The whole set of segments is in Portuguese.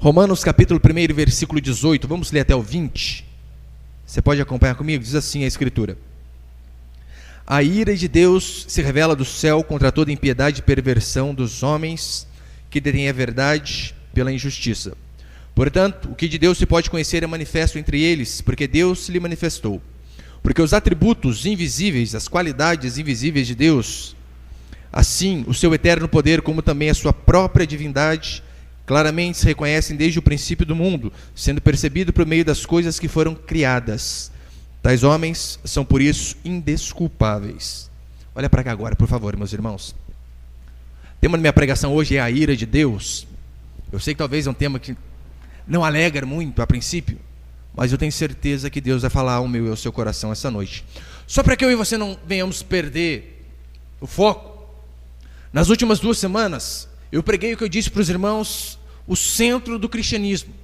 Romanos capítulo 1, versículo 18, vamos ler até o 20. Você pode acompanhar comigo? Diz assim a Escritura: a ira de Deus se revela do céu contra toda impiedade e perversão dos homens que detêm a verdade pela injustiça. Portanto, o que de Deus se pode conhecer é manifesto entre eles, porque Deus se lhe manifestou. Porque os atributos invisíveis, as qualidades invisíveis de Deus, assim o seu eterno poder como também a sua própria divindade, claramente se reconhecem desde o princípio do mundo, sendo percebido por meio das coisas que foram criadas. Tais homens são por isso indesculpáveis. Olha para cá agora, por favor, meus irmãos. O tema da minha pregação hoje é a ira de Deus. Eu sei que talvez é um tema que não alegra muito a princípio, mas eu tenho certeza que Deus vai falar ao meu e ao seu coração essa noite. Só para que eu e você não venhamos perder o foco, nas últimas 2 semanas, eu preguei o que eu disse para os irmãos, o centro do cristianismo.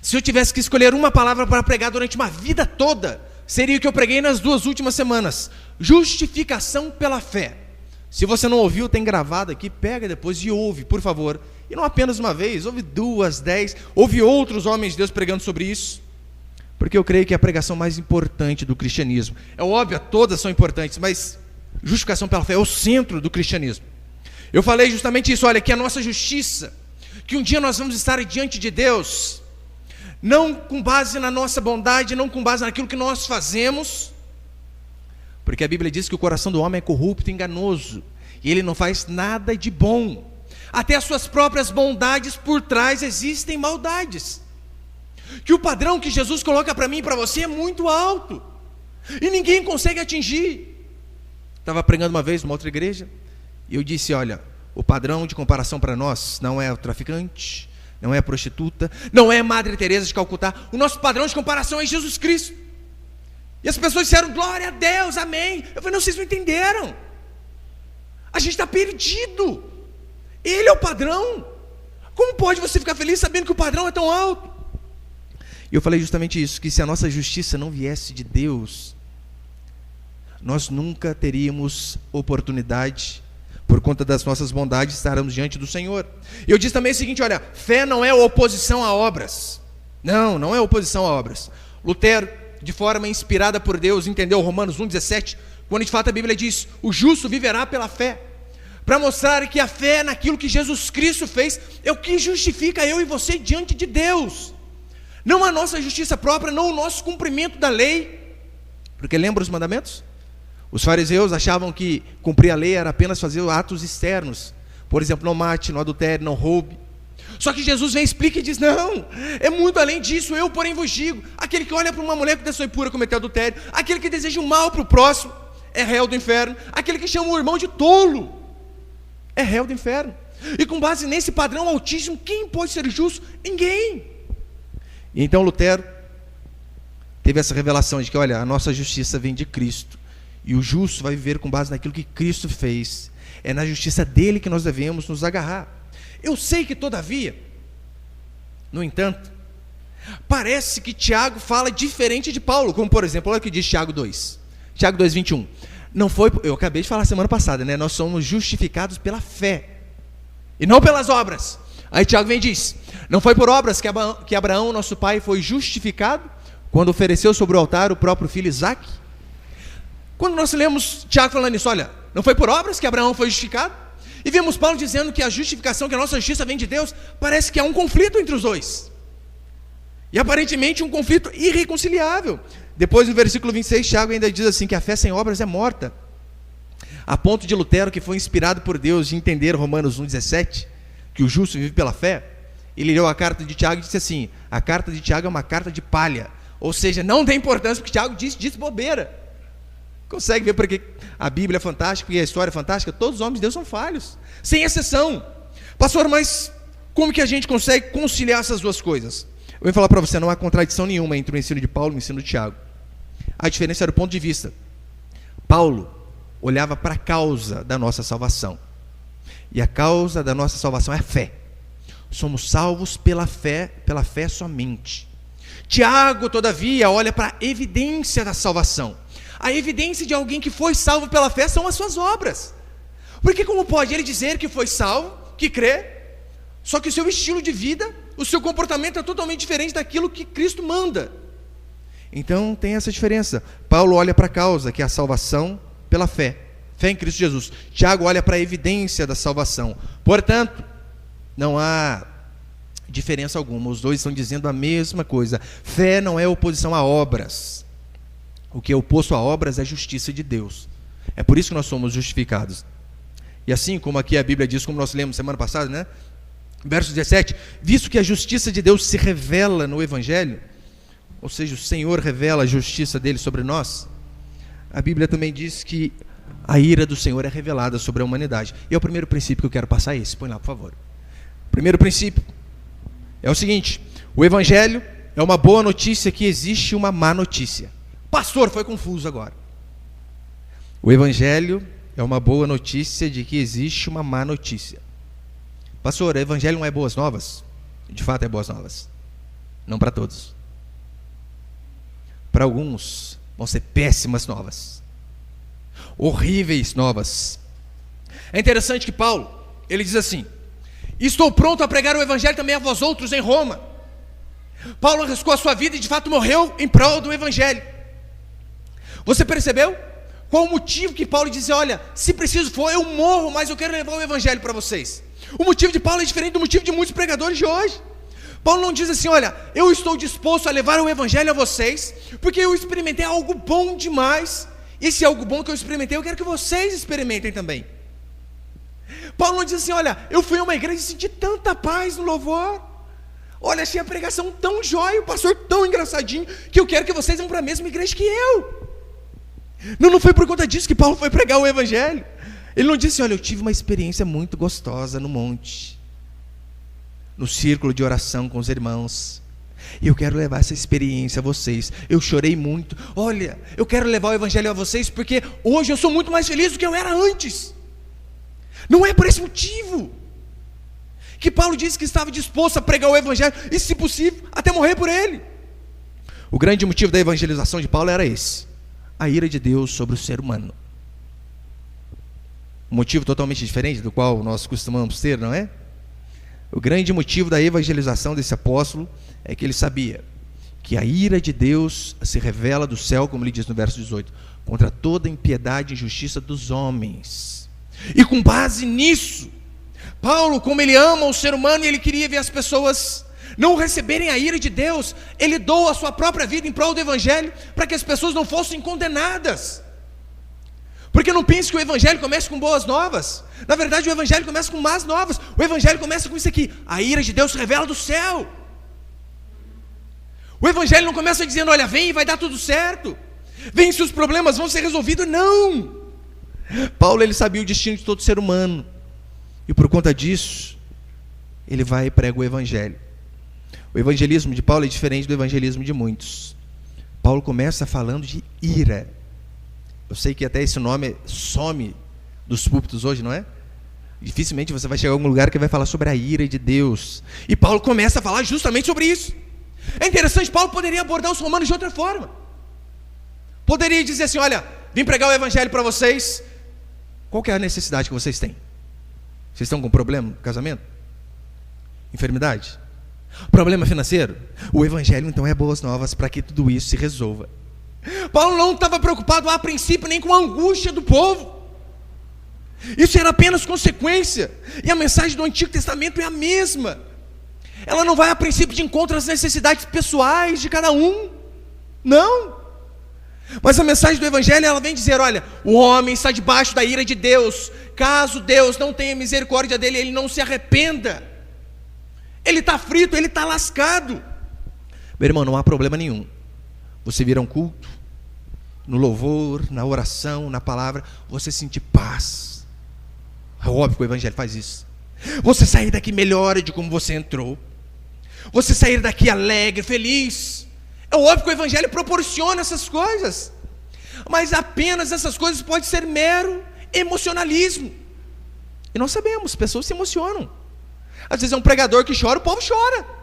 Se eu tivesse que escolher uma palavra para pregar durante uma vida toda, seria o que eu preguei nas 2 últimas semanas: justificação pela fé. Se você não ouviu, tem gravado aqui, pega depois e ouve, por favor. E não apenas uma vez, ouve 2, 10, ouve outros homens de Deus pregando sobre isso. Porque eu creio que é a pregação mais importante do cristianismo. É óbvio, todas são importantes, mas justificação pela fé é o centro do cristianismo. Eu falei justamente isso, olha, que a nossa justiça, que um dia nós vamos estar diante de Deus, não com base na nossa bondade, não com base naquilo que nós fazemos, porque a Bíblia diz que o coração do homem é corrupto e enganoso, e ele não faz nada de bom. Até as suas próprias bondades por trás existem maldades. Que o padrão que Jesus coloca para mim e para você é muito alto, e ninguém consegue atingir. Estava pregando uma vez numa outra igreja, e eu disse, olha, o padrão de comparação para nós não é o traficante, não é a prostituta, não é Madre Teresa de Calcutá. O nosso padrão de comparação é Jesus Cristo. E as pessoas disseram, glória a Deus, amém. Eu falei, não, vocês não entenderam. A gente está perdido. Ele é o padrão. Como pode você ficar feliz sabendo que o padrão é tão alto? E eu falei justamente isso, que se a nossa justiça não viesse de Deus, nós nunca teríamos oportunidade, por conta das nossas bondades, estarmos diante do Senhor. E eu disse também o seguinte, olha, fé não é oposição a obras. Não é oposição a obras. Lutero, de forma inspirada por Deus, entendeu Romanos 1,17, quando de fato a Bíblia diz, o justo viverá pela fé, para mostrar que a fé naquilo que Jesus Cristo fez, é o que justifica eu e você diante de Deus, não a nossa justiça própria, não o nosso cumprimento da lei, porque lembra os mandamentos? Os fariseus achavam que cumprir a lei era apenas fazer atos externos, por exemplo, não mate, não adultere, não roube. Só que Jesus vem, explica e diz, não, é muito além disso. Eu porém vos digo, aquele que olha para uma mulher que desceu impura cometeu adultério, aquele que deseja o mal para o próximo é réu do inferno, aquele que chama o irmão de tolo é réu do inferno. E com base nesse padrão altíssimo, quem pode ser justo? Ninguém. E então Lutero teve essa revelação de que, olha, a nossa justiça vem de Cristo, e o justo vai viver com base naquilo que Cristo fez. É na justiça dele que nós devemos nos agarrar. Eu sei que todavia, no entanto, parece que Tiago fala diferente de Paulo, como por exemplo, olha o que diz Tiago 2, Tiago 2,21. Não foi, eu acabei de falar semana passada, né? Nós somos justificados pela fé, e não pelas obras. Aí Tiago vem e diz, não foi por obras que Abraão, nosso pai, foi justificado, quando ofereceu sobre o altar o próprio filho Isaque? Quando nós lemos Tiago falando isso, olha, não foi por obras que Abraão foi justificado? E vemos Paulo dizendo que a justificação, que a nossa justiça vem de Deus, parece que há um conflito entre os dois. E aparentemente um conflito irreconciliável. Depois no versículo 26, Tiago ainda diz assim, que a fé sem obras é morta. A ponto de Lutero, que foi inspirado por Deus de entender Romanos 1,17, que o justo vive pela fé, ele leu a carta de Tiago e disse assim, a carta de Tiago é uma carta de palha. Ou seja, não tem importância, porque Tiago disse bobeira. Consegue ver porque a Bíblia é fantástica e a história é fantástica? Todos os homens de Deus são falhos, sem exceção. Pastor, mas como que a gente consegue conciliar essas duas coisas? Eu vou falar para você, não há contradição nenhuma entre o ensino de Paulo e o ensino de Tiago. A diferença era o ponto de vista. Paulo olhava para a causa da nossa salvação, e a causa da nossa salvação é a fé. Somos salvos pela fé somente. Tiago, todavia, olha para a evidência da salvação. A evidência de alguém que foi salvo pela fé são as suas obras. Porque como pode ele dizer que foi salvo, que crê, só que o seu estilo de vida, o seu comportamento é totalmente diferente daquilo que Cristo manda. Então tem essa diferença. Paulo olha para a causa, que é a salvação pela fé. Fé em Cristo Jesus. Tiago olha para a evidência da salvação. Portanto, não há diferença alguma. Os dois estão dizendo a mesma coisa. Fé não é oposição a obras. O que é oposto a obras é a justiça de Deus. É por isso que nós somos justificados. E assim como aqui a Bíblia diz, como nós lemos semana passada, né? Verso 17, visto que a justiça de Deus se revela no Evangelho, ou seja, o Senhor revela a justiça dele sobre nós, a Bíblia também diz que a ira do Senhor é revelada sobre a humanidade. E é o primeiro princípio que eu quero passar esse. Põe lá, por favor. O primeiro princípio é o seguinte: o Evangelho é uma boa notícia que existe uma má notícia. Pastor, foi confuso agora. O Evangelho é uma boa notícia de que existe uma má notícia. Pastor, o Evangelho não é boas novas? De fato é boas novas. Não para todos. Para alguns vão ser péssimas novas. Horríveis novas. É interessante que Paulo, ele diz assim: estou pronto a pregar o Evangelho também a vós outros em Roma. Paulo arriscou a sua vida e de fato morreu em prol do Evangelho. Você percebeu? Qual o motivo que Paulo dizia: olha, se preciso for, eu morro, mas eu quero levar o Evangelho para vocês. O motivo de Paulo é diferente do motivo de muitos pregadores de hoje. Paulo não diz assim: olha, eu estou disposto a levar o Evangelho a vocês, porque eu experimentei algo bom demais, e se é algo bom que eu experimentei, eu quero que vocês experimentem também. Paulo não diz assim: olha, eu fui a uma igreja e senti tanta paz no louvor, olha, achei a pregação tão jóia, o pastor tão engraçadinho, que eu quero que vocês vão para a mesma igreja que eu. Não foi por conta disso que Paulo foi pregar o Evangelho. Ele não disse: olha, eu tive uma experiência muito gostosa no monte, no círculo de oração com os irmãos, e eu quero levar essa experiência a vocês. Eu chorei muito. Olha, eu quero levar o Evangelho a vocês, porque hoje eu sou muito mais feliz do que eu era antes. Não é por esse motivo que Paulo disse que estava disposto a pregar o Evangelho, e se possível, até morrer por ele. O grande motivo da evangelização de Paulo era esse: a ira de Deus sobre o ser humano. Um motivo totalmente diferente do qual nós costumamos ter, não é? O grande motivo da evangelização desse apóstolo é que ele sabia que a ira de Deus se revela do céu, como ele diz no verso 18, contra toda impiedade e injustiça dos homens. E com base nisso, Paulo, como ele ama o ser humano e ele queria ver as pessoas não receberem a ira de Deus, ele doa a sua própria vida em prol do Evangelho, para que as pessoas não fossem condenadas. Porque não pense que o Evangelho começa com boas novas. Na verdade, o Evangelho começa com más novas. O Evangelho começa com isso aqui: a ira de Deus se revela do céu. O Evangelho não começa dizendo: olha, vem e vai dar tudo certo, vem, se os problemas vão ser resolvidos. Não. Paulo, ele sabia o destino de todo ser humano, e por conta disso ele vai e prega o Evangelho. O evangelismo de Paulo é diferente do evangelismo de muitos. Paulo começa falando de ira. Eu sei que até esse nome some dos púlpitos hoje, não é? Dificilmente você vai chegar a algum lugar que vai falar sobre a ira de Deus. E Paulo começa a falar justamente sobre isso. É interessante, Paulo poderia abordar os romanos de outra forma. Poderia dizer assim: olha, vim pregar o Evangelho para vocês. Qual que é a necessidade que vocês têm? Vocês estão com problema no casamento? Enfermidade? Problema financeiro? O Evangelho então é boas novas para que tudo isso se resolva. Paulo não estava preocupado a princípio nem com a angústia do povo. Isso era apenas consequência. E a mensagem do Antigo Testamento é a mesma. Ela não vai a princípio de encontro às necessidades pessoais de cada um. Não. Mas a mensagem do Evangelho, ela vem dizer: olha, o homem está debaixo da ira de Deus. Caso Deus não tenha misericórdia dele, ele não se arrependa, ele está frito, ele está lascado. Meu irmão, não há problema nenhum você vir a um culto, no louvor, na oração, na palavra, você sentir paz. É óbvio que o Evangelho faz isso. Você sair daqui melhor de como você entrou, você sair daqui alegre, feliz. É óbvio que o Evangelho proporciona essas coisas, mas apenas essas coisas podem ser mero emocionalismo. E nós sabemos, pessoas se emocionam. Às vezes é um pregador que chora, o povo chora.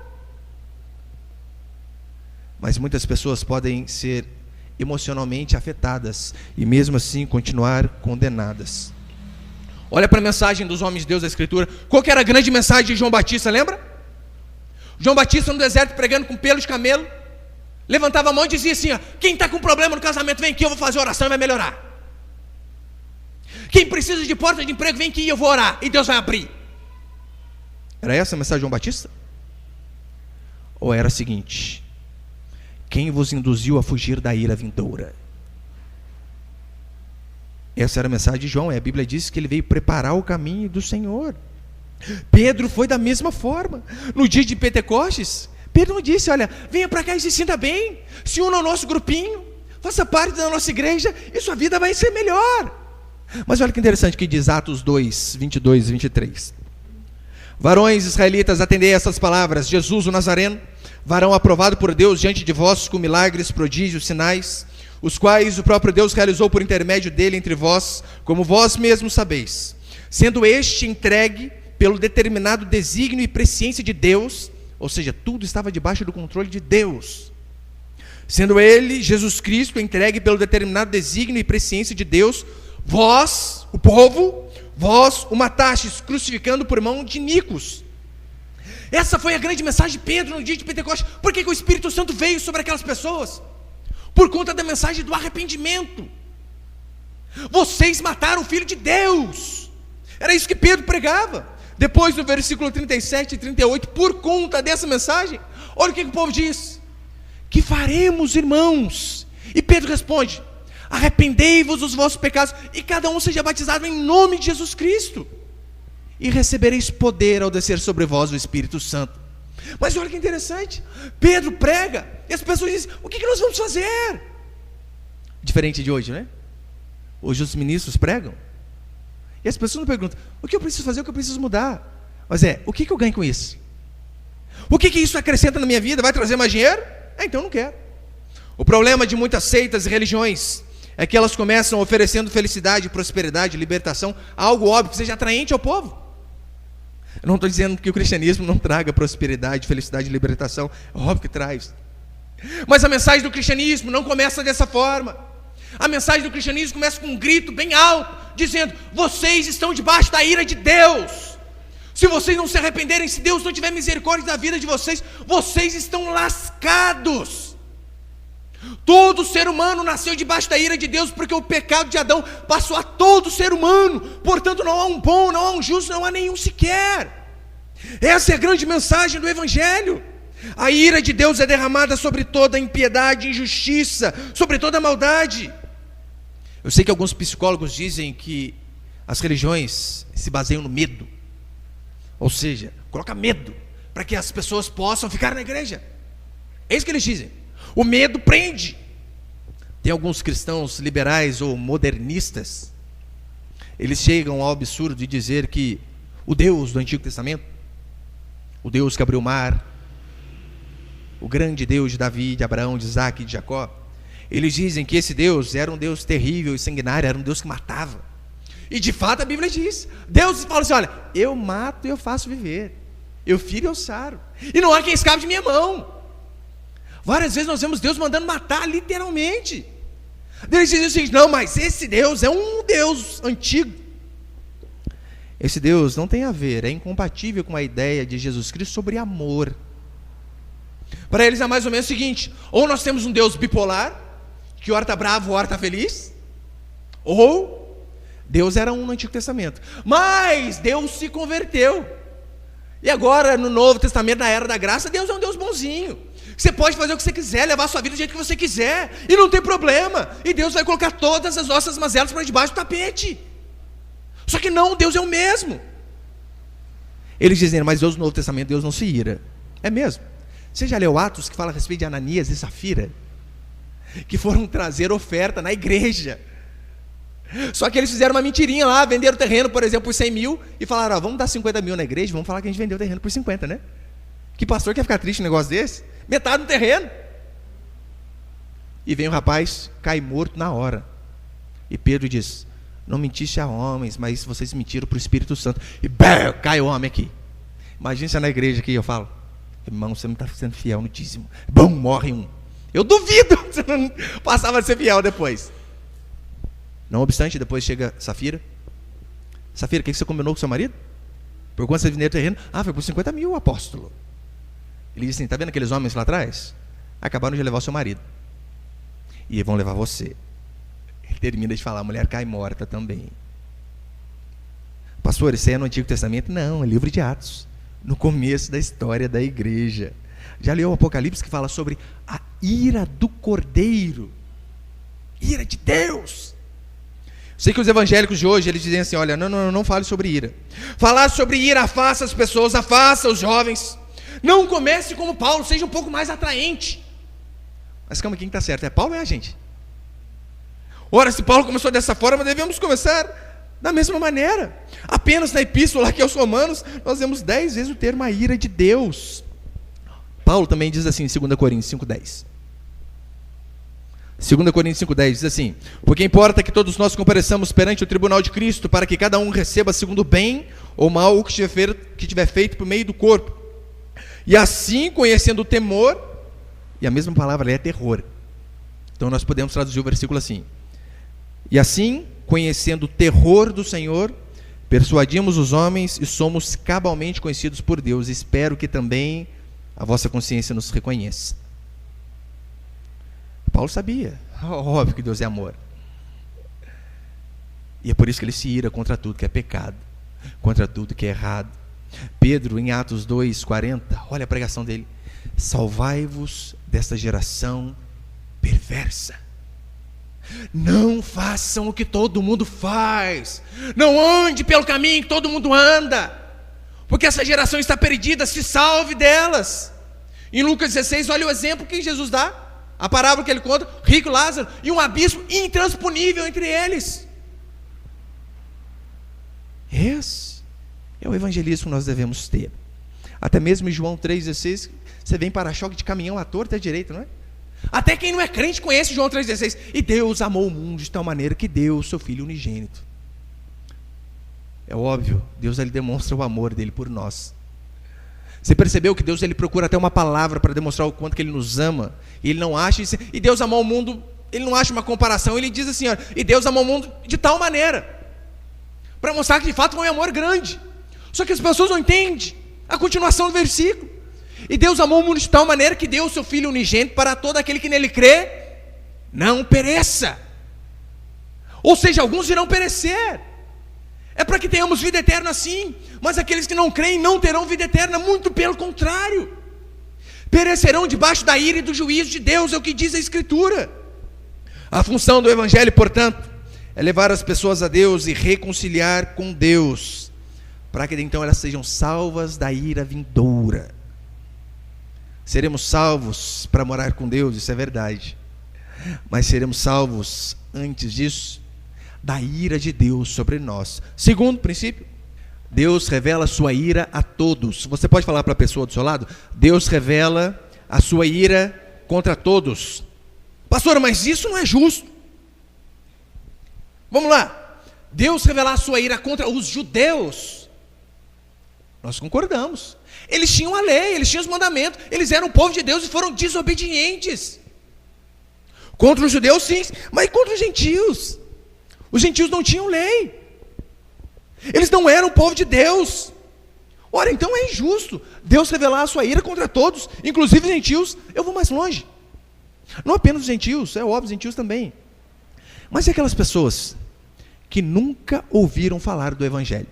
Mas muitas pessoas podem ser emocionalmente afetadas e mesmo assim continuar condenadas. Olha para a mensagem dos homens de Deus da Escritura. Qual que era a grande mensagem de João Batista, lembra? João Batista no deserto pregando com pelo de camelo, levantava a mão e dizia assim, ó, quem está com problema no casamento, vem aqui, eu vou fazer oração e vai melhorar. Quem precisa de porta de emprego, vem aqui, eu vou orar e Deus vai abrir. Era essa a mensagem de João Batista? Ou era a seguinte: quem vos induziu a fugir da ira vindoura? Essa era a mensagem de João. A Bíblia diz que ele veio preparar o caminho do Senhor. Pedro foi da mesma forma. No dia de Pentecostes, Pedro não disse, olha, venha para cá e se sinta bem, se una ao nosso grupinho, faça parte da nossa igreja e sua vida vai ser melhor. Mas olha que interessante que diz Atos 2, 22 e 23. Varões israelitas, atendei a essas palavras: Jesus o Nazareno, varão aprovado por Deus diante de vós com milagres, prodígios, sinais, os quais o próprio Deus realizou por intermédio dele entre vós, como vós mesmos sabeis, sendo este entregue pelo determinado desígnio e presciência de Deus, ou seja, tudo estava debaixo do controle de Deus, sendo ele, Jesus Cristo, entregue pelo determinado desígnio e presciência de Deus, vós, o povo, vós o matastes, crucificando por mão de Nicos. Essa foi a grande mensagem de Pedro no dia de Pentecostes. Por que o Espírito Santo veio sobre aquelas pessoas? Por conta da mensagem do arrependimento. Vocês mataram o Filho de Deus. Era isso que Pedro pregava. Depois no versículo 37 e 38, por conta dessa mensagem, olha o que o povo diz: que faremos, irmãos? E Pedro responde: arrependei-vos dos vossos pecados e cada um seja batizado em nome de Jesus Cristo, e recebereis poder ao descer sobre vós o Espírito Santo. Mas olha que interessante, Pedro prega e as pessoas dizem: o que nós vamos fazer? Diferente de hoje, né? Hoje os ministros pregam e as pessoas não perguntam: o que eu preciso fazer, o que eu preciso mudar? Mas o que eu ganho com isso? O que isso acrescenta na minha vida? Vai trazer mais dinheiro? Então eu não quero. O problema de muitas seitas e religiões é que elas começam oferecendo felicidade, prosperidade, libertação, algo óbvio que seja atraente ao povo. Eu não estou dizendo que o cristianismo não traga prosperidade, felicidade e libertação, é óbvio que traz. Mas a mensagem do cristianismo não começa dessa forma. A mensagem do cristianismo começa com um grito bem alto, dizendo: vocês estão debaixo da ira de Deus. Se vocês não se arrependerem, se Deus não tiver misericórdia da vida de vocês, vocês estão lascados. Todo ser humano nasceu debaixo da ira de Deus, porque o pecado de Adão passou a todo ser humano. Portanto, não há um bom, não há um justo, não há nenhum sequer. Essa é a grande mensagem do Evangelho. A ira de Deus é derramada sobre toda impiedade, injustiça, sobre toda maldade. Eu sei que alguns psicólogos dizem que as religiões se baseiam no medo, ou seja, coloca medo para que as pessoas possam ficar na igreja. É isso que eles dizem. O medo prende. Tem alguns cristãos liberais ou modernistas, eles chegam ao absurdo de dizer que o Deus do Antigo Testamento, o Deus que abriu o mar, o grande Deus de Davi, de Abraão, de Isaac e de Jacó, eles dizem que esse Deus era um Deus terrível e sanguinário, era um Deus que matava. E de fato a Bíblia diz, Deus fala assim: olha, eu mato e eu faço viver, eu firo e eu saro, e não há quem escape de minha mão. Várias vezes nós vemos Deus mandando matar, literalmente. Eles dizem assim: não, mas esse Deus é um Deus antigo. Esse Deus não tem a ver, é incompatível com a ideia de Jesus Cristo sobre amor. Para eles é mais ou menos o seguinte: ou nós temos um Deus bipolar, que ora está bravo, ora está feliz, ou Deus era um no Antigo Testamento, mas Deus se converteu, e agora no Novo Testamento, na era da graça, Deus é um Deus bonzinho. Você pode fazer o que você quiser, levar a sua vida do jeito que você quiser, e não tem problema, e Deus vai colocar todas as nossas mazelas para debaixo do tapete. Só que não, Deus é o mesmo. Eles dizem: mas Deus no Novo Testamento, Deus não se ira. É mesmo. Você já leu Atos, que fala a respeito de Ananias e Safira, que foram trazer oferta na igreja? Só que eles fizeram uma mentirinha lá, venderam o terreno, por exemplo, por 100 mil, e falaram: vamos dar 50 mil na igreja, vamos falar que a gente vendeu o terreno por 50, né? Que pastor quer ficar triste num negócio desse? Metade do terreno. E vem o rapaz, cai morto na hora. E Pedro diz: não mentiste a homens, mas vocês mentiram para o Espírito Santo. E cai o homem aqui. Imagina se na igreja aqui eu falo: irmão, você não está sendo fiel no dízimo. Bom, morre um. Eu duvido você não passava a ser fiel depois. Não obstante, depois chega Safira. Safira, o que você combinou com seu marido? Por quanto você vendeu o terreno? Ah, foi por 50 mil, apóstolo. Ele diz assim: está vendo aqueles homens lá atrás? Acabaram de levar o seu marido. E vão levar você. Ele termina de falar: a mulher cai morta também. Pastor, isso aí é no Antigo Testamento? Não, é livro de Atos. No começo da história da igreja. Já leu o Apocalipse, que fala sobre a ira do Cordeiro? Ira de Deus. Sei que os evangélicos de hoje, eles dizem assim: olha, não fale sobre ira. Falar sobre ira afasta as pessoas, afasta os jovens. Não comece como Paulo, seja um pouco mais atraente. Mas calma, quem está certo? É Paulo ou é a gente? Ora, se Paulo começou dessa forma, devemos começar da mesma maneira. Apenas na epístola aqui aos Romanos, nós vemos 10 vezes o termo a ira de Deus. Paulo também diz assim em 2 Coríntios 5,10. 2 Coríntios 5,10 diz assim: porque importa que todos nós compareçamos perante o tribunal de Cristo, para que cada um receba segundo o bem ou mal o que tiver feito por meio do corpo. E assim, conhecendo o temor, e a mesma palavra é terror. Então nós podemos traduzir o versículo assim: e assim, conhecendo o terror do Senhor, persuadimos os homens e somos cabalmente conhecidos por Deus. Espero que também a vossa consciência nos reconheça. Paulo sabia, óbvio que Deus é amor. E é por isso que ele se ira contra tudo que é pecado, contra tudo que é errado. Pedro, em Atos 2,40, olha a pregação dele: salvai-vos desta geração perversa. Não façam o que todo mundo faz. Não ande pelo caminho que todo mundo anda, porque essa geração está perdida. Se salve delas. Em Lucas 16, olha o exemplo que Jesus dá. A parábola que ele conta: rico Lázaro e um abismo intransponível entre eles. Esse é o evangelismo que nós devemos ter. Até mesmo em João 3,16, você vem para-choque de caminhão à torta e à direita, não é? Até quem não é crente conhece João 3,16. E Deus amou o mundo de tal maneira que deu o seu Filho unigênito. É óbvio, Deus ele demonstra o amor dele por nós. Você percebeu que Deus ele procura até uma palavra para demonstrar o quanto que ele nos ama? E ele não acha, e Deus amou o mundo, ele não acha uma comparação, ele diz assim: olha, e Deus amou o mundo de tal maneira, para mostrar que de fato foi um amor grande. Só que as pessoas não entendem a continuação do versículo. E Deus amou o mundo de tal maneira que deu o seu Filho unigênito para todo aquele que nele crê não pereça. Ou seja, alguns irão perecer. É para que tenhamos vida eterna, sim. Mas aqueles que não creem não terão vida eterna. Muito pelo contrário, perecerão debaixo da ira e do juízo de Deus. É o que diz a Escritura. A função do Evangelho, portanto, é levar as pessoas a Deus e reconciliar com Deus, para que então elas sejam salvas da ira vindoura. Seremos salvos para morar com Deus, isso é verdade. Mas seremos salvos, antes disso, da ira de Deus sobre nós. Segundo princípio, Deus revela a sua ira a todos. Você pode falar para a pessoa do seu lado: Deus revela a sua ira contra todos. Pastor, mas isso não é justo. Vamos lá. Deus revelar a sua ira contra os judeus, nós concordamos. Eles tinham a lei, eles tinham os mandamentos, eles eram o povo de Deus e foram desobedientes. Contra os judeus sim, mas contra os gentios não tinham lei, eles não eram o povo de Deus. Ora, então é injusto Deus revelar a sua ira contra todos, inclusive os gentios. Eu vou mais longe, não apenas os gentios, é óbvio, os gentios também, mas e aquelas pessoas que nunca ouviram falar do Evangelho?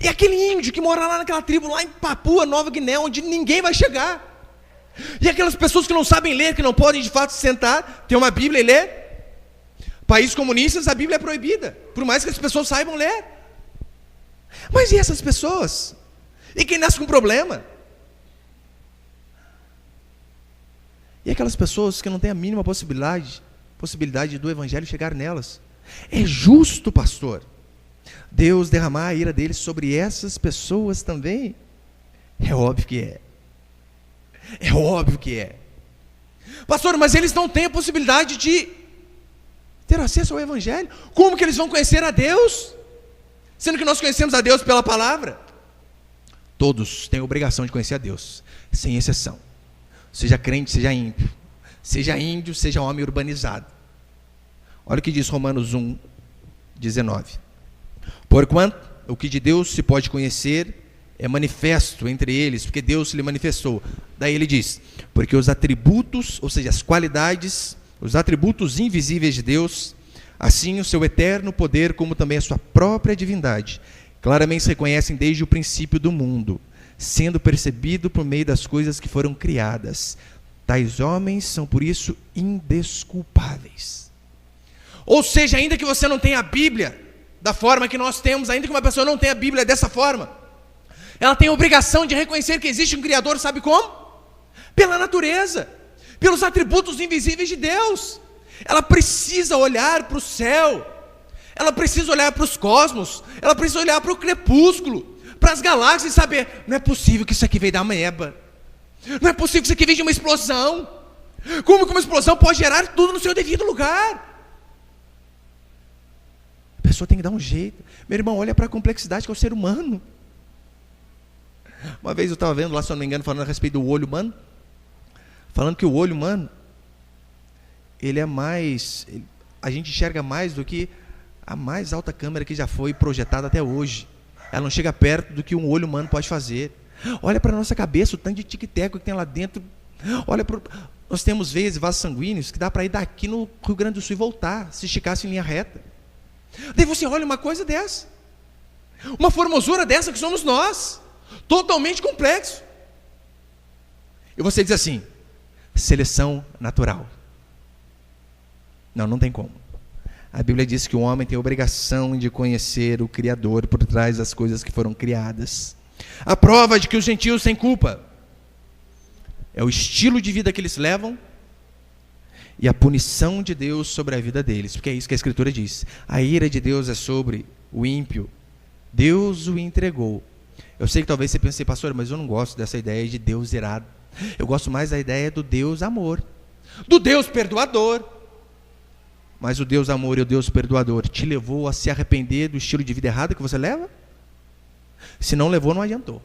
E aquele índio que mora lá naquela tribo, lá em Papua Nova Guiné, onde ninguém vai chegar. E aquelas pessoas que não sabem ler, que não podem de fato se sentar, ter uma Bíblia e ler. Países comunistas, a Bíblia é proibida, por mais que as pessoas saibam ler. Mas e essas pessoas? E quem nasce com problema? E aquelas pessoas que não têm a mínima possibilidade do Evangelho chegar nelas? É justo, pastor, Deus derramar a ira dele sobre essas pessoas também? É óbvio que é. É óbvio que é. Pastor, mas eles não têm a possibilidade de ter acesso ao Evangelho. Como que eles vão conhecer a Deus? Sendo que nós conhecemos a Deus pela palavra. Todos têm a obrigação de conhecer a Deus, sem exceção. Seja crente, seja ímpio. Seja índio, seja homem urbanizado. Olha o que diz Romanos 1:19. Porquanto o que de Deus se pode conhecer é manifesto entre eles, porque Deus se lhe manifestou. Daí ele diz, porque os atributos, ou seja, as qualidades, os atributos invisíveis de Deus, assim o seu eterno poder, como também a sua própria divindade, claramente se reconhecem desde o princípio do mundo, sendo percebido por meio das coisas que foram criadas. Tais homens são, por isso, indesculpáveis. Ou seja, ainda que você não tenha a Bíblia da forma que nós temos, ainda que uma pessoa não tenha a Bíblia dessa forma, ela tem a obrigação de reconhecer que existe um Criador, sabe como? Pela natureza, pelos atributos invisíveis de Deus. Ela precisa olhar para o céu, ela precisa olhar para os cosmos, ela precisa olhar para o crepúsculo, para as galáxias e saber, não é possível que isso aqui veio da ameba, não é possível que isso aqui veio de uma explosão. Como que uma explosão pode gerar tudo no seu devido lugar? A pessoa tem que dar um jeito. Meu irmão, olha para a complexidade que é o ser humano. Uma vez eu estava vendo lá, se eu não me engano, falando a respeito do olho humano, falando que o olho humano, ele é mais, a gente enxerga mais do que a mais alta câmera que já foi projetada até hoje. Ela não chega perto do que um olho humano pode fazer. Olha para a nossa cabeça, o tanto de tic-teco que tem lá dentro. Olha para... Nós temos veias e vasos sanguíneos que dá para ir daqui no Rio Grande do Sul e voltar, se esticasse em linha reta. Daí você olha uma coisa dessa, uma formosura dessa que somos nós, totalmente complexo. E você diz assim, seleção natural. Não, não tem como. A Bíblia diz que o homem tem a obrigação de conhecer o Criador por trás das coisas que foram criadas. A prova de que os gentios têm culpa é o estilo de vida que eles levam e a punição de Deus sobre a vida deles, porque é isso que a Escritura diz. A ira de Deus é sobre o ímpio. Deus o entregou. Eu sei que talvez você pense, pastor, mas eu não gosto dessa ideia de Deus irado. Eu gosto mais da ideia do Deus amor, do Deus perdoador. Mas o Deus amor e o Deus perdoador te levou a se arrepender do estilo de vida errado que você leva? Se não levou, não adiantou.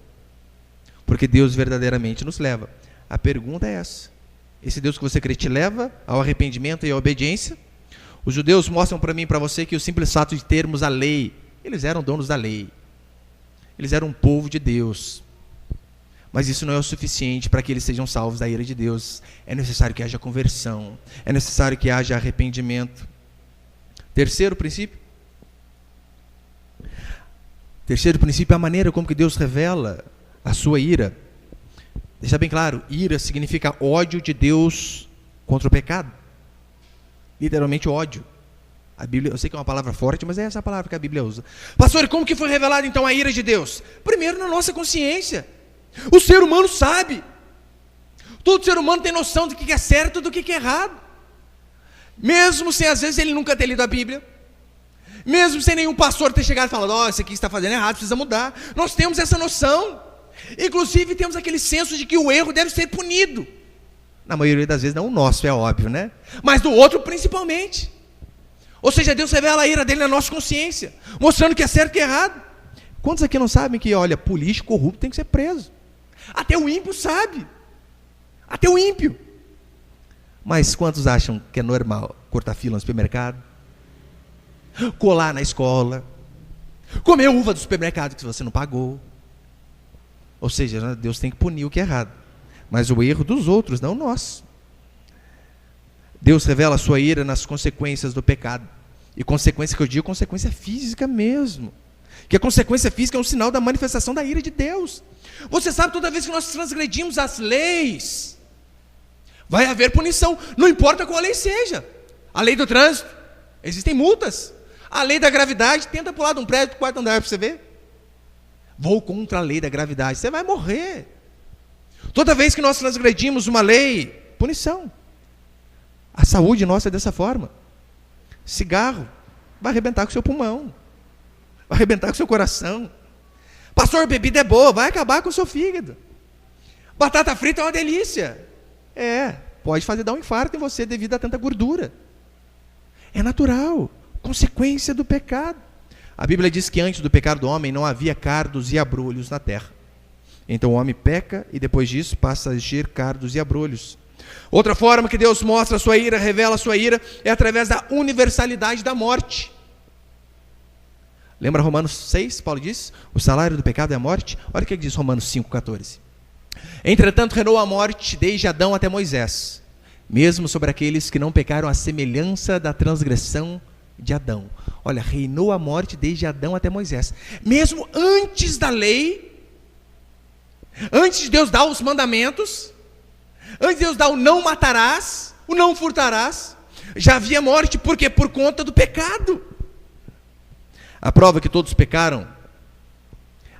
Porque Deus verdadeiramente nos leva. A pergunta é essa. Esse Deus que você crê te leva ao arrependimento e à obediência? Os judeus mostram para mim e para você que o simples fato de termos a lei, eles eram donos da lei. Eles eram um povo de Deus. Mas isso não é o suficiente para que eles sejam salvos da ira de Deus. É necessário que haja conversão. É necessário que haja arrependimento. Terceiro princípio. Terceiro princípio é a maneira como que Deus revela a sua ira. Deixa bem claro, ira significa ódio de Deus contra o pecado. Literalmente ódio. A Bíblia, eu sei que é uma palavra forte, mas é essa palavra que a Bíblia usa. Pastor, como que foi revelada então a ira de Deus? Primeiro na nossa consciência. O ser humano sabe. Todo ser humano tem noção do que é certo e do que é errado. Mesmo sem às vezes ele nunca ter lido a Bíblia. Mesmo sem nenhum pastor ter chegado e falado, isso aqui está fazendo errado, precisa mudar. Nós temos essa noção. Inclusive temos aquele senso de que o erro deve ser punido. Na maioria das vezes não o nosso, é óbvio, né? Mas do outro principalmente. Ou seja, Deus revela a ira dele na nossa consciência, mostrando que é certo e que é errado. Quantos aqui não sabem que, olha, político corrupto tem que ser preso? Até o ímpio sabe. Até o ímpio. Mas quantos acham que é normal cortar fila no supermercado? Colar na escola? Comer uva do supermercado que você não pagou? Ou seja, Deus tem que punir o que é errado. Mas o erro dos outros, não o nosso. Deus revela a sua ira nas consequências do pecado. E consequência que eu digo, consequência física mesmo. Que a consequência física é um sinal da manifestação da ira de Deus. Você sabe, toda vez que nós transgredimos as leis, vai haver punição, não importa qual lei seja. A lei do trânsito, existem multas. A lei da gravidade, tenta pular de um prédio para o quarto andar para você ver. Vou contra a lei da gravidade, você vai morrer. Toda vez que nós transgredimos uma lei, punição. A saúde nossa é dessa forma. Cigarro vai arrebentar com o seu pulmão, vai arrebentar com o seu coração. Pastor, bebida é boa, vai acabar com o seu fígado. Batata frita é uma delícia. Pode fazer dar um infarto em você devido a tanta gordura. É natural, consequência do pecado. A Bíblia diz que antes do pecado do homem não havia cardos e abrolhos na terra. Então o homem peca e depois disso passa a agir cardos e abrolhos. Outra forma que Deus mostra a sua ira, revela a sua ira, é através da universalidade da morte. Lembra Romanos 6? Paulo diz, o salário do pecado é a morte. Olha o que diz Romanos 5,14. Entretanto, reinou a morte desde Adão até Moisés, mesmo sobre aqueles que não pecaram à semelhança da transgressão de Adão. Olha, reinou a morte desde Adão até Moisés. Mesmo antes da lei, antes de Deus dar os mandamentos, antes de Deus dar o não matarás, o não furtarás, já havia morte. Por quê? Por conta do pecado. A prova que todos pecaram,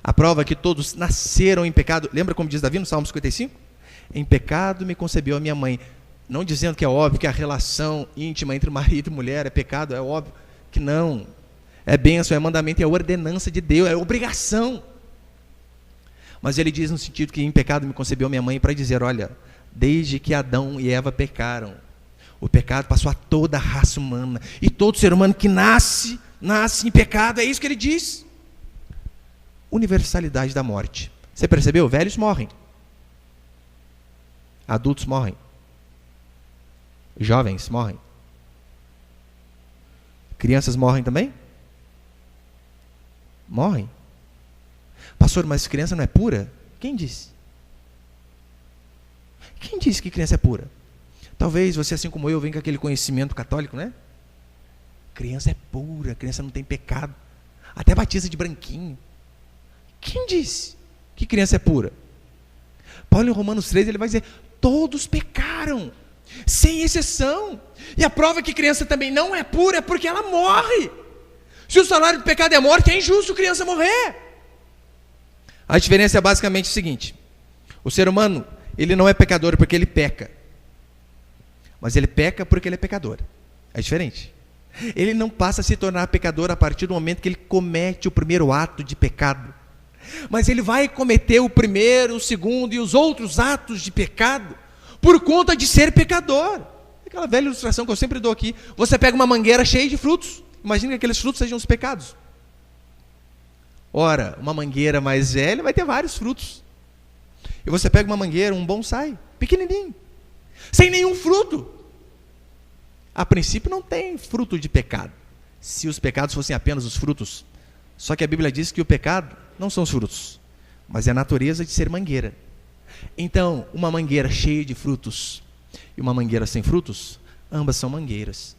a prova que todos nasceram em pecado. Lembra como diz Davi no Salmo 55? Em pecado me concebeu a minha mãe. Não dizendo que é óbvio que a relação íntima entre marido e mulher é pecado, é óbvio que não. É bênção, é mandamento, é ordenança de Deus, é obrigação. Mas ele diz no sentido que em pecado me concebeu minha mãe, para dizer, olha, desde que Adão e Eva pecaram, o pecado passou a toda a raça humana, e todo ser humano que nasce em pecado, é isso que ele diz. Universalidade da morte. Você percebeu? Velhos morrem, adultos morrem, jovens morrem, crianças morrem também? Morrem. Pastor, mas criança não é pura? Quem disse? Quem disse que criança é pura? Talvez você, assim como eu, venha com aquele conhecimento católico, né? Criança é pura, criança não tem pecado, até batiza de branquinho. Quem disse que criança é pura? Paulo em Romanos 3, ele vai dizer, todos pecaram, sem exceção. E a prova que criança também não é pura é porque ela morre. Se o salário do pecado é morte, é injusto criança morrer. A diferença é basicamente o seguinte: o ser humano, ele não é pecador porque ele peca, mas ele peca porque ele é pecador. É diferente. Ele não passa a se tornar pecador a partir do momento que ele comete o primeiro ato de pecado, mas ele vai cometer o primeiro, o segundo e os outros atos de pecado por conta de ser pecador. Aquela velha ilustração que eu sempre dou aqui: você pega uma mangueira cheia de frutos, imagina que aqueles frutos sejam os pecados. Ora, uma mangueira mais velha vai ter vários frutos, e você pega uma mangueira, um bonsai, pequenininho, sem nenhum fruto. A princípio não tem fruto de pecado, se os pecados fossem apenas os frutos. Só que a Bíblia diz que o pecado não são os frutos, mas é a natureza de ser mangueira. Então, uma mangueira cheia de frutos e uma mangueira sem frutos, ambas são mangueiras.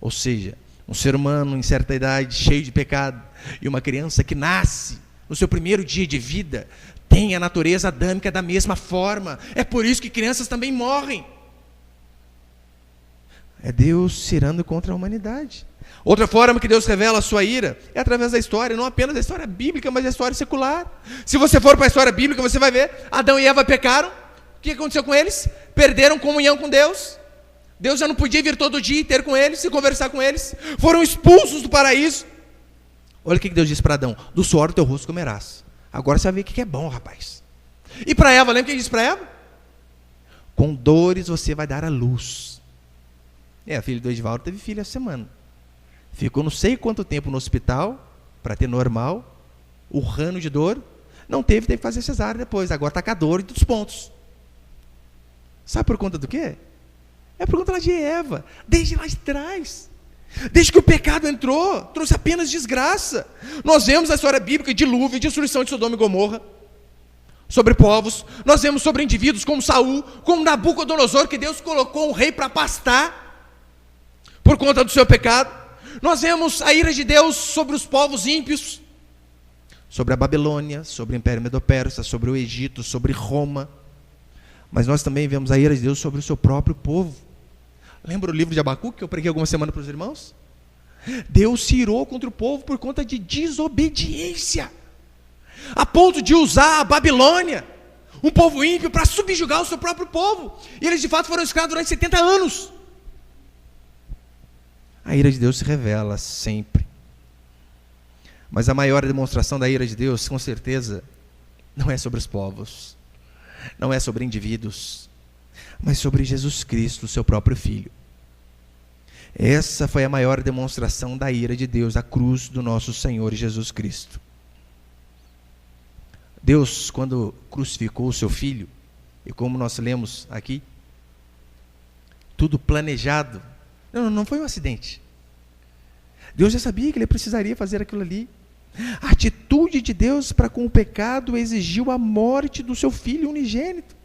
Ou seja, um ser humano em certa idade, cheio de pecado, e uma criança que nasce no seu primeiro dia de vida, tem a natureza adâmica da mesma forma. É por isso que crianças também morrem. É Deus se irando contra a humanidade. Outra forma que Deus revela a sua ira é através da história, não apenas da história bíblica, mas da história secular. Se você for para a história bíblica, você vai ver, Adão e Eva pecaram. O que aconteceu com eles? Perderam comunhão com Deus. Deus já não podia vir todo dia e ter com eles, e conversar com eles. Foram expulsos do paraíso. Olha o que Deus disse para Adão: do suor do teu rosto comerás. Agora você vai ver o que é bom, rapaz. E para Eva, lembra o que ele disse para Eva? Com dores você vai dar à luz. A filha do Edivaldo teve filho essa semana. Ficou não sei quanto tempo no hospital, para ter normal, urrando de dor. Não teve que fazer cesárea depois. Agora está com a dor dos pontos. Sabe por conta do quê? É por conta lá de Eva, desde lá de trás. Desde que o pecado entrou, trouxe apenas desgraça. Nós vemos a história bíblica de dilúvio, destruição de Sodoma e Gomorra, sobre povos. Nós vemos sobre indivíduos como Saul, como Nabucodonosor, que Deus colocou um rei para pastar por conta do seu pecado. Nós vemos a ira de Deus sobre os povos ímpios, sobre a Babilônia, sobre o Império Medo-Persa, sobre o Egito, sobre Roma. Mas nós também vemos a ira de Deus sobre o seu próprio povo. Lembra o livro de Abacuque que eu preguei alguma semana para os irmãos? Deus se irou contra o povo por conta de desobediência, a ponto de usar a Babilônia, um povo ímpio, para subjugar o seu próprio povo. E eles de fato foram escravos durante 70 anos. A ira de Deus se revela sempre. Mas a maior demonstração da ira de Deus, com certeza, não é sobre os povos, não é sobre indivíduos, mas sobre Jesus Cristo, seu próprio Filho. Essa foi a maior demonstração da ira de Deus, a cruz do nosso Senhor Jesus Cristo. Deus, quando crucificou o seu Filho, e como nós lemos aqui, tudo planejado, não foi um acidente. Deus já sabia que ele precisaria fazer aquilo ali. A atitude de Deus para com o pecado exigiu a morte do seu filho unigênito.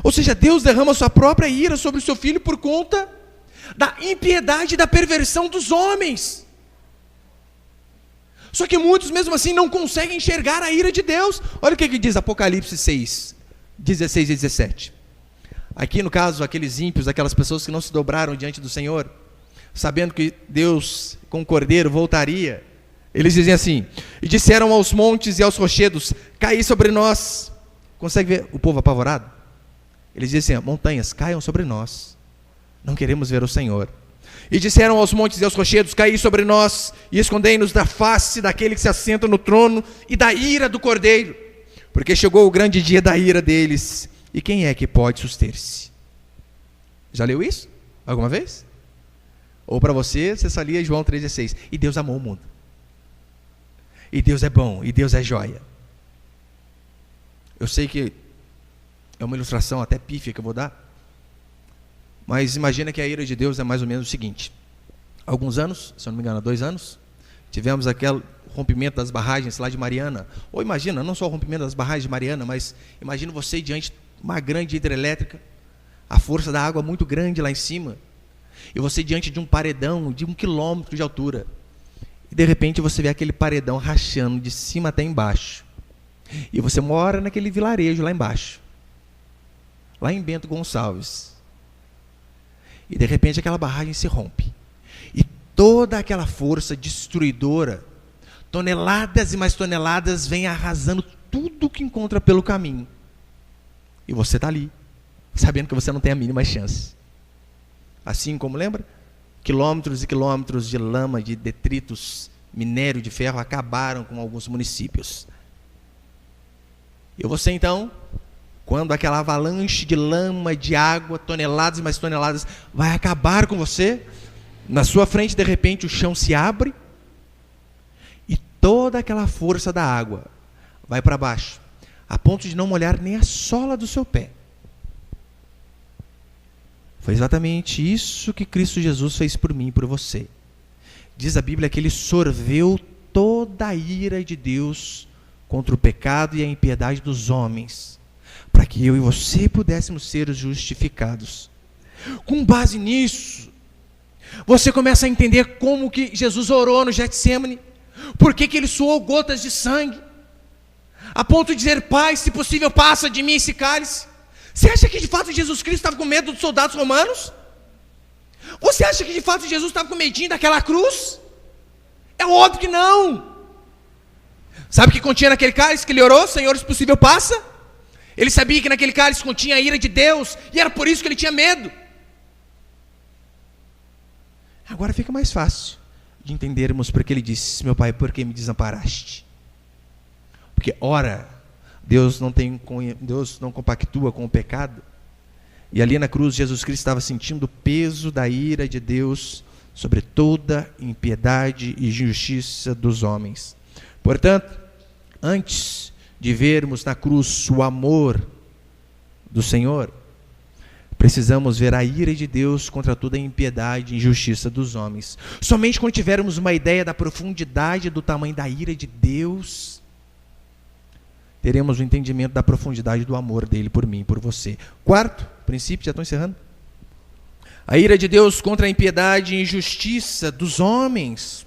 Ou seja, Deus derrama sua própria ira sobre o seu filho por conta da impiedade e da perversão dos homens. Só que muitos mesmo assim não conseguem enxergar a ira de Deus. Olha o que diz Apocalipse 6, 16 e 17. Aqui no caso, aqueles ímpios, aquelas pessoas que não se dobraram diante do Senhor, sabendo que Deus com o Cordeiro voltaria, eles dizem assim: e disseram aos montes e aos rochedos, caí sobre nós. Consegue ver o povo apavorado? Eles dizem assim: montanhas, caiam sobre nós, não queremos ver o Senhor. E disseram aos montes e aos rochedos, caí sobre nós, e escondei-nos da face daquele que se assenta no trono, e da ira do Cordeiro, porque chegou o grande dia da ira deles, e quem é que pode suster-se? Já leu isso? Alguma vez? Ou para você só lia João 3,16, e Deus amou o mundo, e Deus é bom, e Deus é joia. Eu sei que é uma ilustração até pífia que eu vou dar, mas imagina que a ira de Deus é mais ou menos o seguinte: alguns anos, se eu não me engano, 2 anos, tivemos aquele rompimento das barragens lá de Mariana. Ou imagina, não só o rompimento das barragens de Mariana, mas imagina você diante de uma grande hidrelétrica, a força da água muito grande lá em cima, e você diante de um paredão de 1 quilômetro de altura, e de repente você vê aquele paredão rachando de cima até embaixo, e você mora naquele vilarejo lá embaixo, lá em Bento Gonçalves, e de repente aquela barragem se rompe, e toda aquela força destruidora, toneladas e mais toneladas, vem arrasando tudo que encontra pelo caminho, e você está ali, sabendo que você não tem a mínima chance. Assim como, lembra? Quilômetros e quilômetros de lama, de detritos, minério de ferro acabaram com alguns municípios. E você então, quando aquela avalanche de lama, de água, toneladas e mais toneladas, vai acabar com você, na sua frente de repente o chão se abre, e toda aquela força da água vai para baixo, a ponto de não molhar nem a sola do seu pé. Foi exatamente isso que Cristo Jesus fez por mim e por você. Diz a Bíblia que Ele sorveu toda a ira de Deus contra o pecado e a impiedade dos homens, para que eu e você pudéssemos ser justificados. Com base nisso, você começa a entender como que Jesus orou no Getsêmani, por que Ele suou gotas de sangue, a ponto de dizer: Pai, se possível, passa de mim esse cálice. Você acha que de fato Jesus Cristo estava com medo dos soldados romanos? Você acha que de fato Jesus estava com medinho daquela cruz? É óbvio que não. Sabe o que continha naquele cálice que ele orou? Senhor, se possível, passa. Ele sabia que naquele cálice continha a ira de Deus, e era por isso que ele tinha medo. Agora fica mais fácil de entendermos porque ele disse: meu Pai, por que me desamparaste? Porque ora, Deus não compactua com o pecado, e ali na cruz Jesus Cristo estava sentindo o peso da ira de Deus sobre toda impiedade e injustiça dos homens. Portanto, antes de vermos na cruz o amor do Senhor, precisamos ver a ira de Deus contra toda a impiedade e injustiça dos homens. Somente quando tivermos uma ideia da profundidade do tamanho da ira de Deus, teremos o entendimento da profundidade do amor dele por mim e por você. Quarto princípio, já estou encerrando. A ira de Deus contra a impiedade e injustiça dos homens.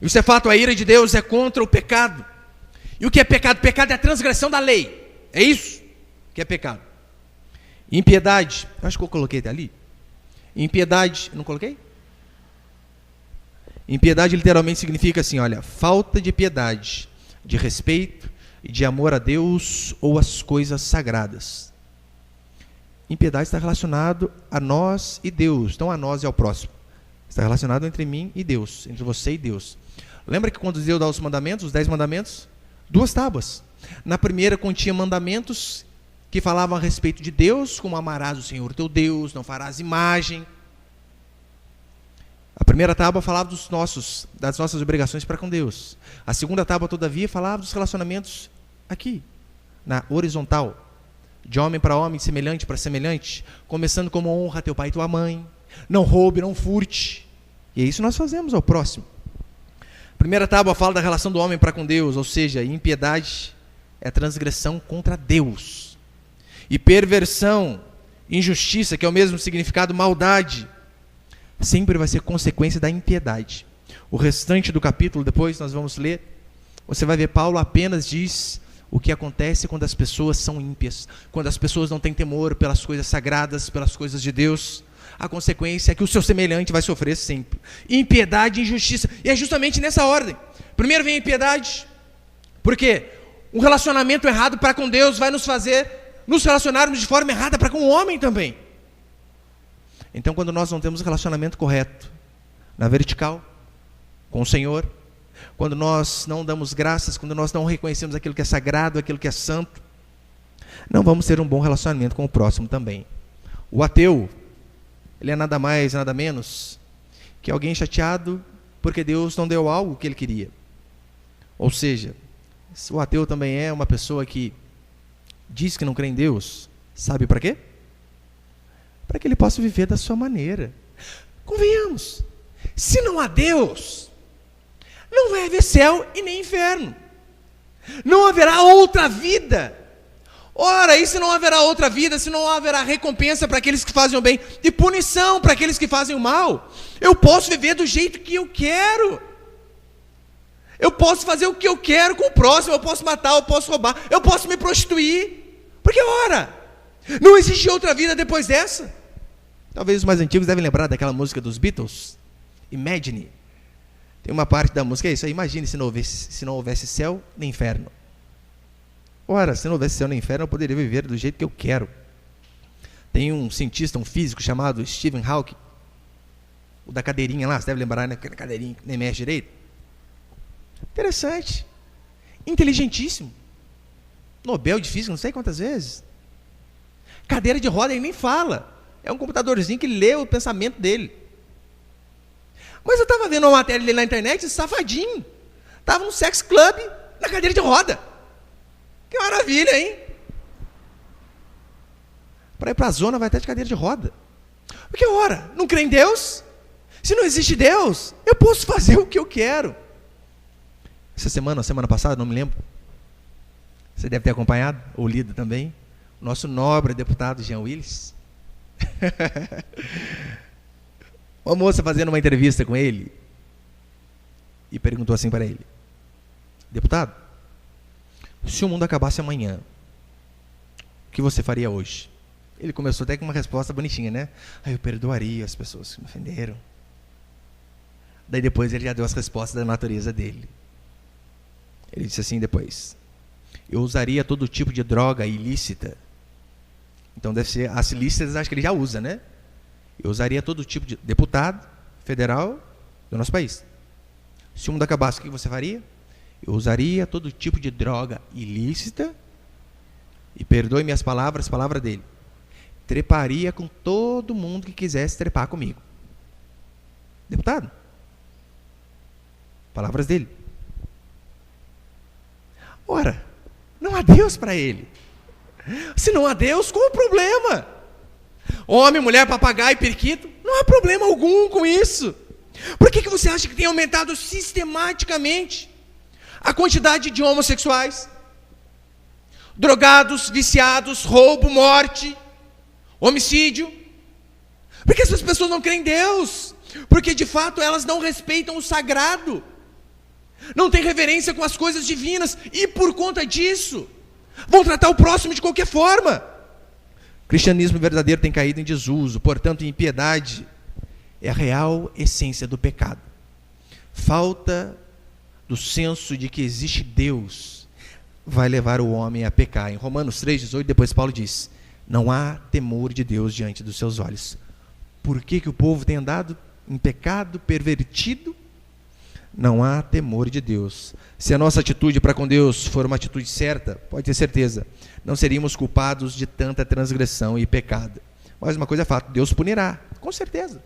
Isso é fato, a ira de Deus é contra o pecado. E o que é pecado? Pecado é a transgressão da lei. É isso que é pecado. Impiedade, eu acho que eu coloquei até ali. Impiedade, não coloquei? Impiedade literalmente significa assim, olha, falta de piedade, de respeito e de amor a Deus ou às coisas sagradas. Impiedade está relacionado a nós e Deus, não a nós e ao próximo. Está relacionado entre mim e Deus, entre você e Deus. Lembra que quando Deus dá os mandamentos, os 10 mandamentos? 2 tábuas. Na primeira continha mandamentos que falavam a respeito de Deus, como amarás o Senhor teu Deus, não farás imagem. A primeira tábua falava das nossas obrigações para com Deus. A segunda tábua, todavia, falava dos relacionamentos aqui, na horizontal, de homem para homem, semelhante para semelhante, começando como honra teu pai e tua mãe, não roube, não furte. E é isso que nós fazemos ao próximo. Primeira tábua fala da relação do homem para com Deus, ou seja, impiedade é transgressão contra Deus. E perversão, injustiça, que é o mesmo significado, maldade, sempre vai ser consequência da impiedade. O restante do capítulo, depois nós vamos ler, você vai ver Paulo apenas diz o que acontece quando as pessoas são ímpias, quando as pessoas não têm temor pelas coisas sagradas, pelas coisas de Deus. A consequência é que o seu semelhante vai sofrer sempre. Impiedade e injustiça. E é justamente nessa ordem. Primeiro vem a impiedade. Por quê? Um relacionamento errado para com Deus vai nos fazer nos relacionarmos de forma errada para com o homem também. Então, quando nós não temos o relacionamento correto, na vertical, com o Senhor, quando nós não damos graças, quando nós não reconhecemos aquilo que é sagrado, aquilo que é santo, não vamos ter um bom relacionamento com o próximo também. O ateu, ele é nada mais, nada menos que alguém chateado porque Deus não deu algo que ele queria. Ou seja, o ateu também é uma pessoa que diz que não crê em Deus, sabe para quê? Para que ele possa viver da sua maneira. Convenhamos, se não há Deus, não vai haver céu e nem inferno. Não haverá outra vida. Ora, e se não haverá outra vida, se não haverá recompensa para aqueles que fazem o bem e punição para aqueles que fazem o mal, eu posso viver do jeito que eu quero. Eu posso fazer o que eu quero com o próximo, eu posso matar, eu posso roubar, eu posso me prostituir. Porque, ora, não existe outra vida depois dessa. Talvez os mais antigos devem lembrar daquela música dos Beatles, Imagine. Tem uma parte da música, é isso aí, imagine se não houvesse céu nem inferno. Ora, se não houvesse céu nem inferno, eu poderia viver do jeito que eu quero. Tem um cientista, um físico chamado Stephen Hawking, o da cadeirinha lá, você deve lembrar, né? Aquela cadeirinha que nem mexe direito. Interessante. Inteligentíssimo. Nobel de Física, não sei quantas vezes. Cadeira de roda, ele nem fala. É um computadorzinho que lê o pensamento dele. Mas eu estava vendo uma matéria dele na internet, esse safadinho. Estava num sex club, na cadeira de roda. Que maravilha, hein? Para ir para a zona vai até de cadeira de roda. Porque, ora, não crê em Deus? Se não existe Deus, eu posso fazer o que eu quero. Essa semana, semana passada, não me lembro. Você deve ter acompanhado, ou lido também. O nosso nobre deputado Jean Willis. Uma moça fazendo uma entrevista com ele e perguntou assim para ele: deputado, se o mundo acabasse amanhã, o que você faria hoje? Ele começou até com uma resposta bonitinha, né? Eu perdoaria as pessoas que me ofenderam. Daí depois ele já deu as respostas da natureza dele. Ele disse assim depois: eu usaria todo tipo de droga ilícita. Então deve ser, as ilícitas acho que ele já usa, né? Eu usaria todo tipo de deputado federal do nosso país. Se o mundo acabasse, o que você faria? Eu usaria todo tipo de droga ilícita, e perdoe minhas palavras, palavra dele, treparia com todo mundo que quisesse trepar comigo. Deputado. Palavras dele. Ora, não há Deus para ele. Se não há Deus, qual o problema? Homem, mulher, papagaio, periquito, não há problema algum com isso. Por que você acha que tem aumentado sistematicamente a quantidade de homossexuais, drogados, viciados, roubo, morte, homicídio? Porque essas pessoas não creem em Deus, porque de fato elas não respeitam o sagrado, não têm reverência com as coisas divinas, e por conta disso vão tratar o próximo de qualquer forma. O cristianismo verdadeiro tem caído em desuso, portanto, impiedade é a real essência do pecado. Falta do senso de que existe Deus vai levar o homem a pecar. Em Romanos 3,18, depois Paulo diz: não há temor de Deus diante dos seus olhos. Por que o povo tem andado em pecado, pervertido? Não há temor de Deus. Se a nossa atitude para com Deus for uma atitude certa, pode ter certeza, não seríamos culpados de tanta transgressão e pecado. Mas uma coisa é fato, Deus punirá, com certeza.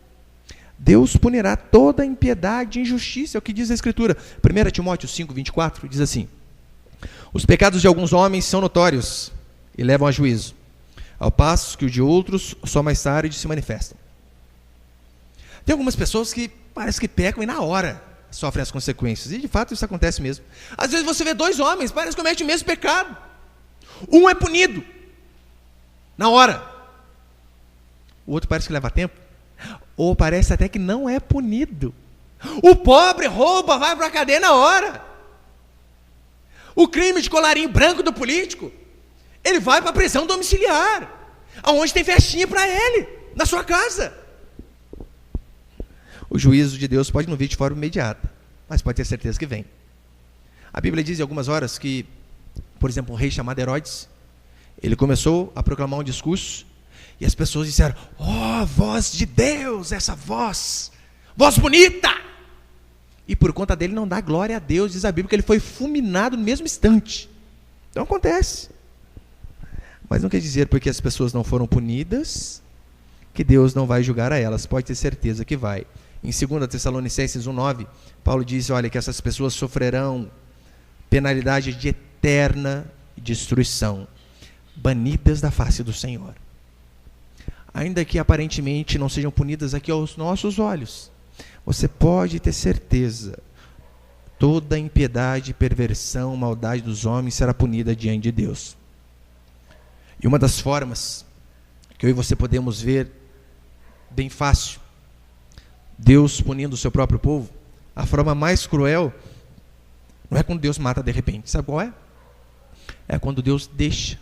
Deus punirá toda impiedade e injustiça, é o que diz a Escritura. 1 Timóteo 5,24 diz assim: os pecados de alguns homens são notórios e levam a juízo, ao passo que os de outros só mais tarde se manifestam. Tem algumas pessoas que parece que pecam e na hora. sofrem as consequências. E de fato isso acontece mesmo. Às vezes você vê dois homens, parece que cometem o mesmo pecado. Um é punido na hora. O outro parece que leva tempo. Ou parece até que não é punido. O pobre rouba, vai para a cadeia na hora. O crime de colarinho branco do político, ele vai para a prisão domiciliar, aonde tem festinha para ele, na sua casa. O juízo de Deus pode não vir de forma imediata, mas pode ter certeza que vem. A Bíblia diz em algumas horas que, por exemplo, um rei chamado Herodes, ele começou a proclamar um discurso, e as pessoas disseram: ó, voz de Deus, essa voz bonita! E por conta dele não dá glória a Deus, diz a Bíblia que ele foi fulminado no mesmo instante. Então acontece. Mas não quer dizer porque as pessoas não foram punidas, que Deus não vai julgar a elas. Pode ter certeza que vai. Em 2 Tessalonicenses 1,9, Paulo diz, olha, que essas pessoas sofrerão penalidade de eterna destruição, banidas da face do Senhor. Ainda que aparentemente não sejam punidas aqui aos nossos olhos, você pode ter certeza, toda impiedade, perversão, maldade dos homens será punida diante de Deus. E uma das formas que eu e você podemos ver, bem fácil, Deus punindo o seu próprio povo, a forma mais cruel, não é quando Deus mata de repente, sabe qual é? É quando Deus deixa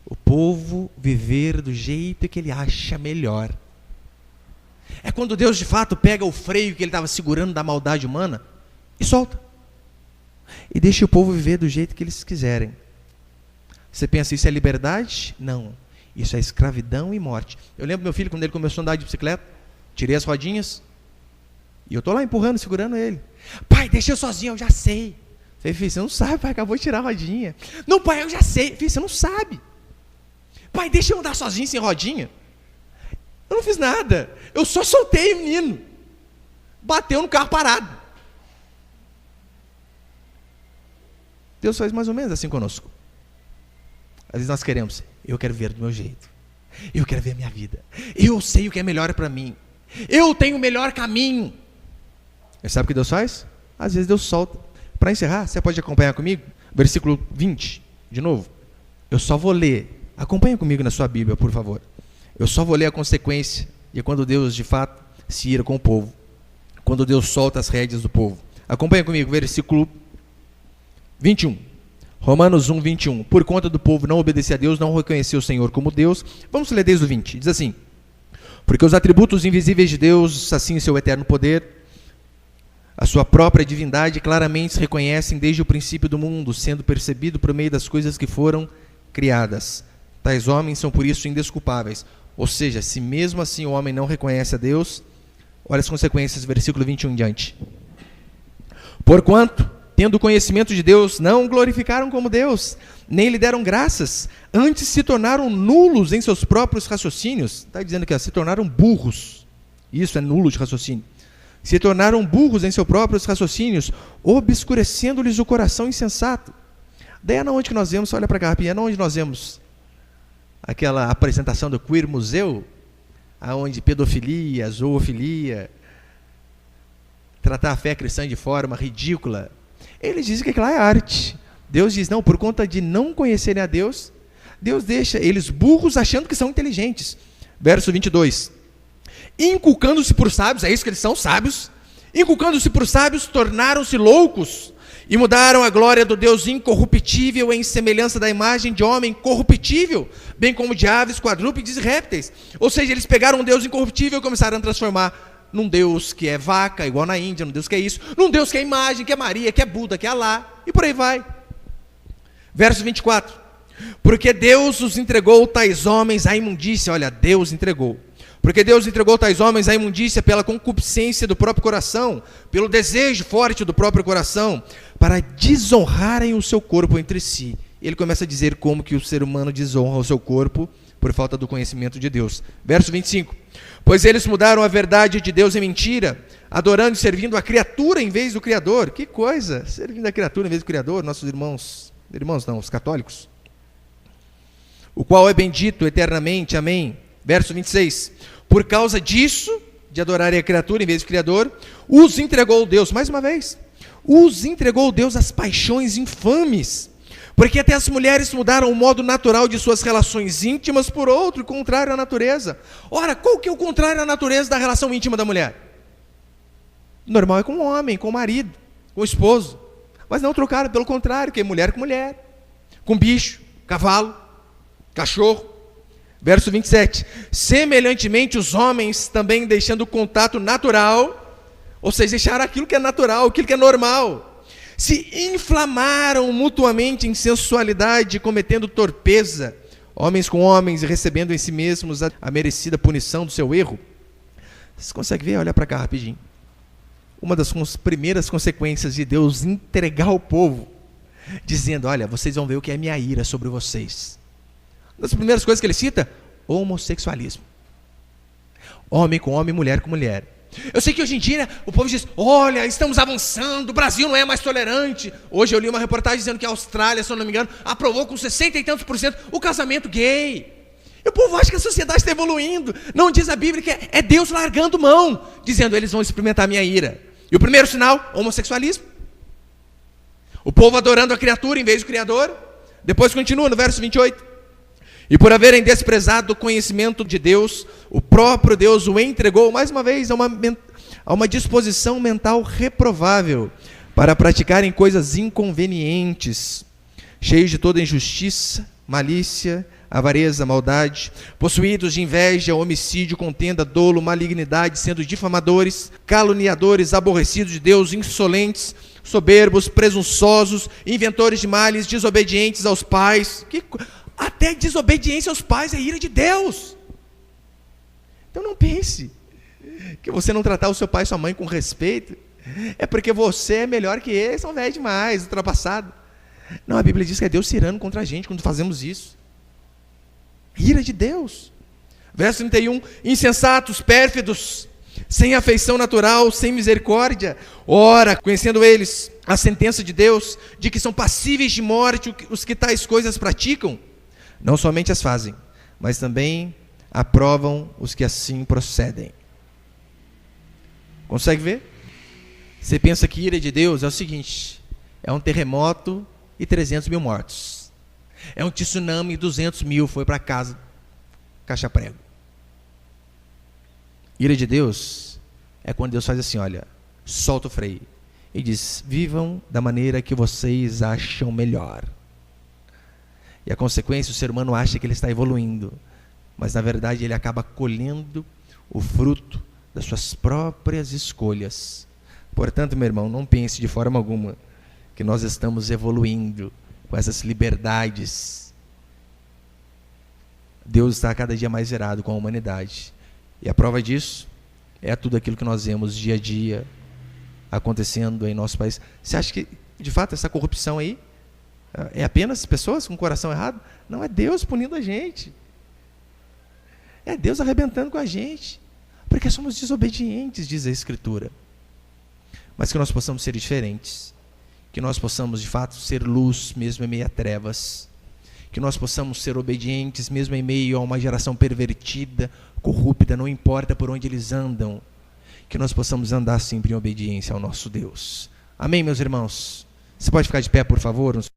o povo viver do jeito que ele acha melhor. É quando Deus de fato pega o freio que ele estava segurando da maldade humana e solta. E deixa o povo viver do jeito que eles quiserem. Você pensa, isso é liberdade? Não. Isso é escravidão e morte. Eu lembro meu filho, quando ele começou a andar de bicicleta, tirei as rodinhas, e eu estou lá empurrando, segurando ele. Pai, deixa eu sozinho, eu já sei. Falei, filho, você não sabe, pai, acabou de tirar a rodinha. Não, pai, eu já sei. Filho, você não sabe. Pai, deixa eu andar sozinho, sem rodinha. Eu não fiz nada, eu só soltei o menino. Bateu no carro parado. Deus faz mais ou menos assim conosco. Às vezes nós queremos, eu quero ver do meu jeito, eu quero ver a minha vida, eu sei o que é melhor para mim, eu tenho o melhor caminho. E sabe o que Deus faz? Às vezes Deus solta. Para encerrar, você pode acompanhar comigo? Versículo 20, de novo. Eu só vou ler, acompanha comigo na sua Bíblia, por favor. Eu só vou ler a consequência de quando Deus de fato se ira com o povo, quando Deus solta as rédeas do povo. Acompanha comigo, versículo 21. Romanos 1, 21. Por conta do povo não obedecer a Deus, não reconhecer o Senhor como Deus. Vamos ler desde o 20. Diz assim: porque os atributos invisíveis de Deus, assim seu eterno poder, a sua própria divindade, claramente se reconhecem desde o princípio do mundo, sendo percebido por meio das coisas que foram criadas. Tais homens são por isso indesculpáveis. Ou seja, se mesmo assim o homem não reconhece a Deus, olha as consequências, versículo 21 em diante. Porquanto, tendo conhecimento de Deus, não o glorificaram como Deus, nem lhe deram graças, antes se tornaram nulos em seus próprios raciocínios. Está dizendo que se tornaram burros. Isso é nulo de raciocínio. Se tornaram burros em seus próprios raciocínios, obscurecendo-lhes o coração insensato. Daí é onde que nós vemos, olha para cá, é onde nós vemos aquela apresentação do Queer Museu, onde pedofilia, zoofilia, tratar a fé cristã de forma ridícula. Eles dizem que aquilo lá é arte. Deus diz, não, por conta de não conhecerem a Deus, Deus deixa eles burros achando que são inteligentes. Verso 22. Inculcando-se por sábios, é isso que eles são, sábios. Inculcando-se por sábios, tornaram-se loucos e mudaram a glória do Deus incorruptível em semelhança da imagem de homem corruptível, bem como de aves, quadrúpedes e répteis. Ou seja, eles pegaram um Deus incorruptível e começaram a transformar num Deus que é vaca, igual na Índia, num Deus que é isso, num Deus que é imagem, que é Maria, que é Buda, que é Alá, e por aí vai. Verso 24. Porque Deus os entregou tais homens à imundícia. Olha, Deus entregou. Porque Deus entregou tais homens à imundícia pela concupiscência do próprio coração, pelo desejo forte do próprio coração, para desonrarem o seu corpo entre si. Ele começa a dizer como que o ser humano desonra o seu corpo por falta do conhecimento de Deus. Verso 25. Pois eles mudaram a verdade de Deus em mentira, adorando e servindo a criatura em vez do Criador. Que coisa, servindo a criatura em vez do Criador, nossos irmãos não, os católicos. O qual é bendito eternamente, amém. Verso 26. Por causa disso, de adorarem a criatura em vez do Criador, os entregou Deus, mais uma vez, os entregou Deus às paixões infames, porque até as mulheres mudaram o modo natural de suas relações íntimas por outro, contrário à natureza. Ora, qual que é o contrário à natureza da relação íntima da mulher? Normal é com o homem, com o marido, com o esposo, mas não trocaram, pelo contrário, que é mulher com mulher, com bicho, cavalo, cachorro. Verso 27, semelhantemente os homens também deixando o contato natural, ou seja, deixaram aquilo que é natural, aquilo que é normal, se inflamaram mutuamente em sensualidade, cometendo torpeza, homens com homens, e recebendo em si mesmos a merecida punição do seu erro. Você consegue ver? Olha para cá rapidinho. Uma das primeiras consequências de Deus entregar o povo, dizendo, olha, vocês vão ver o que é minha ira sobre vocês. Uma das primeiras coisas que ele cita, homossexualismo. Homem com homem, mulher com mulher. Eu sei que hoje em dia, né, o povo diz, olha, estamos avançando, o Brasil não é mais tolerante. Hoje eu li uma reportagem dizendo que a Austrália, se eu não me engano, aprovou com 60 e tantos % o casamento gay. E o povo acha que a sociedade está evoluindo. Não diz a Bíblia que é Deus largando mão, dizendo, eles vão experimentar a minha ira. E o primeiro sinal, homossexualismo. O povo adorando a criatura em vez do Criador. Depois continua no verso 28. E por haverem desprezado o conhecimento de Deus, o próprio Deus o entregou, mais uma vez, a uma disposição mental reprovável, para praticarem coisas inconvenientes, cheios de toda injustiça, malícia, avareza, maldade, possuídos de inveja, homicídio, contenda, dolo, malignidade, sendo difamadores, caluniadores, aborrecidos de Deus, insolentes, soberbos, presunçosos, inventores de males, desobedientes aos pais. Até desobediência aos pais é ira de Deus. Então não pense que você não tratar o seu pai e sua mãe com respeito é porque você é melhor que eles, são velhos demais, ultrapassado. Não, a Bíblia diz que é Deus tirando contra a gente quando fazemos isso. Ira de Deus. Verso 31, insensatos, pérfidos, sem afeição natural, sem misericórdia. Ora, conhecendo eles a sentença de Deus, de que são passíveis de morte os que tais coisas praticam, não somente as fazem, mas também aprovam os que assim procedem. Consegue ver? Você pensa que ira de Deus é o seguinte, é um terremoto e 300 mil mortos. É um tsunami e 200 mil foi para casa, caixa prego. Ira de Deus é quando Deus faz assim, olha, solta o freio e diz, vivam da maneira que vocês acham melhor. E a consequência, o ser humano acha que ele está evoluindo, mas na verdade ele acaba colhendo o fruto das suas próprias escolhas. Portanto, meu irmão, não pense de forma alguma que nós estamos evoluindo com essas liberdades. Deus está cada dia mais irado com a humanidade. E a prova disso é tudo aquilo que nós vemos dia a dia acontecendo em nosso país. Você acha que, de fato, essa corrupção aí é apenas pessoas com o coração errado? Não, é Deus punindo a gente. É Deus arrebentando com a gente. Porque somos desobedientes, diz a Escritura. Mas que nós possamos ser diferentes. Que nós possamos, de fato, ser luz mesmo em meio a trevas. Que nós possamos ser obedientes mesmo em meio a uma geração pervertida, corrupta, não importa por onde eles andam. Que nós possamos andar sempre em obediência ao nosso Deus. Amém, meus irmãos? Você pode ficar de pé, por favor?